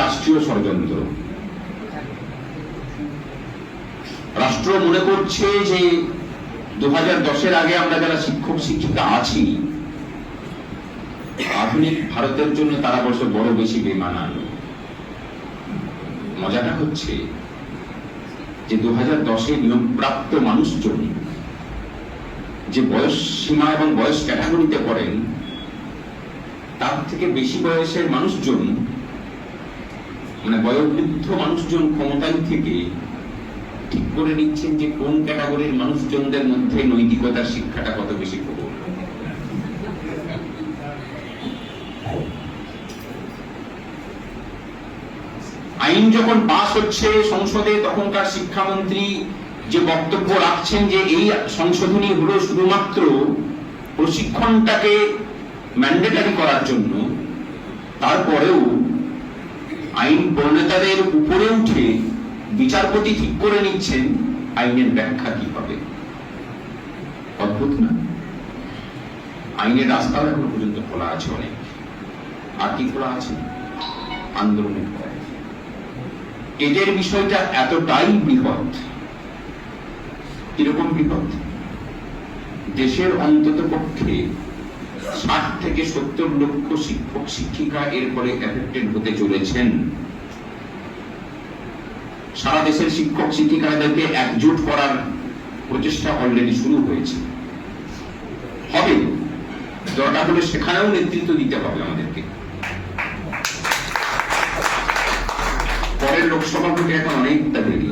রাষ্ট্রীয় ষড়যন্ত্র। রাষ্ট্র মনে করছে যে 2010-এর আগে আমরা যারা শিক্ষক শিক্ষিকা আছি, আধুনিক ভারতের জন্য তারা বলছে বড় বেশি বেমানান। মজাটা হচ্ছে যে 2010-এ নিয়োগপ্রাপ্ত মানুষজন যে বয়স সীমা এবং বয়স ক্যাটাগরিতে পড়েন, তার থেকে বেশি বয়সের মানুষজন, মানে বয়োবৃদ্ধ মানুষজন ক্ষমতায় থেকে ঠিক করে নিচ্ছেন যে কোন ক্যাটাগরির মানুষজনদের মধ্যে নৈতিকতার শিক্ষাটা কত বেশি প্রবল। আইন যখন পাস হচ্ছে সংসদে, তখনকার শিক্ষামন্ত্রী যে বক্তব্য রাখছেন যে এই সংশোধনী হলো শুধুমাত্র প্রশিক্ষণটাকে ম্যান্ডেটারি করার জন্য, তারপরেও আইন প্রণেতাদের উপরে উঠে বিচারপতি ঠিক করে নিচ্ছেন আইনের ব্যাখ্যা কি হবে। অদ্ভুত না? আইনের রাস্তা এখনো পর্যন্ত খোলা আছে অনেক। আর কি খোলা আছে? আন্দোলনের পরে এদের বিষয়টা এতটাই বৃহৎ। কিরকম বৃহৎ? দেশের অন্তত পক্ষে 60 থেকে 70 লক্ষ শিক্ষক শিক্ষিকা এরপরে এফেক্টেড হতে চলেছেন। সারা দেশের শিক্ষক শিক্ষিকাদেরকে একজোট করার প্রচেষ্টা অলরেডি শুরু হয়েছে, হবে। দরকার হলে সেখানেও নেতৃত্ব দিতে হবে আমাদেরকে। পরের লোকসভা ভোটে এখন অনেকটা দেরি।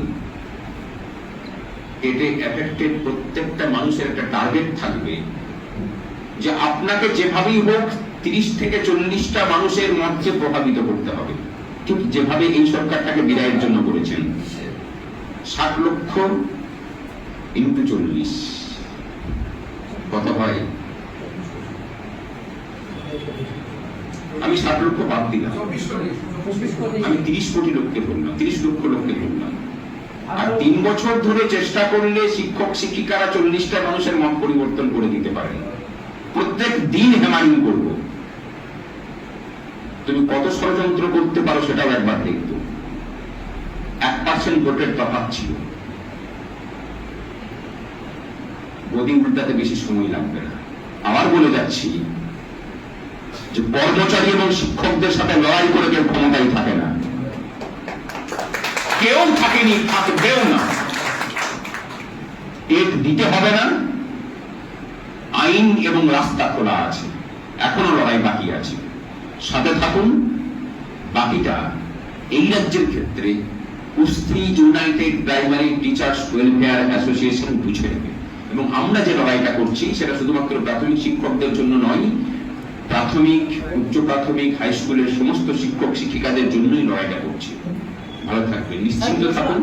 এতে এফেক্টেড প্রত্যেকটা মানুষের একটা টার্গেট থাকবে যে আপনাকে যেভাবেই হোক 30 থেকে 40টা মানুষের মধ্যে প্রভাবিত করতে হবে, ঠিক যেভাবে এই সরকারটাকে বিদায়ের জন্য করেছেন। 60 লক্ষ ইন্টু 40 কত হয়? আমি 60 লক্ষ বাদ দিলাম, আমি 30 কোটি লোককে বললাম, 30 লক্ষ লোককে বললাম। আর 3 বছর ধরে চেষ্টা করলে শিক্ষক শিক্ষিকারা 40টা মানুষের মত পরিবর্তন করে দিতে পারেন। প্রত্যেক দিন হেমায়িন করবো। তুমি কত ষড়যন্ত্র করতে পারো সেটাও একবার দেখব। 1% ভোটের তফাৎ ছিল। গদি উল্টাতে বেশি সময় লাগবে না। আবার বলে যাচ্ছি যে কর্মচারী এবং শিক্ষকদের সাথে লড়াই করে কেউ ক্ষমতায় থাকে না, কেউ থাকেনি, থাকবেও না। টেট দিতে হবে না। আইন এবং রাস্তা খোলা আছে, এখনো লড়াই বাকি আছে। সাথে থাকুন। বাকিটা এই রাজ্যের ক্ষেত্রে কুস্তি United primary teachers welfare association বুঝে নেবে। এবং আমরা যে লড়াইটা করছি সেটা শুধুমাত্র প্রাথমিক শিক্ষকদের জন্য নয়, প্রাথমিক, উচ্চ প্রাথমিক, হাই স্কুলের সমস্ত শিক্ষক শিক্ষিকাদের জন্যই লড়াইটা করছি। ভালো থাকবেন, নিশ্চিন্ত থাকুন।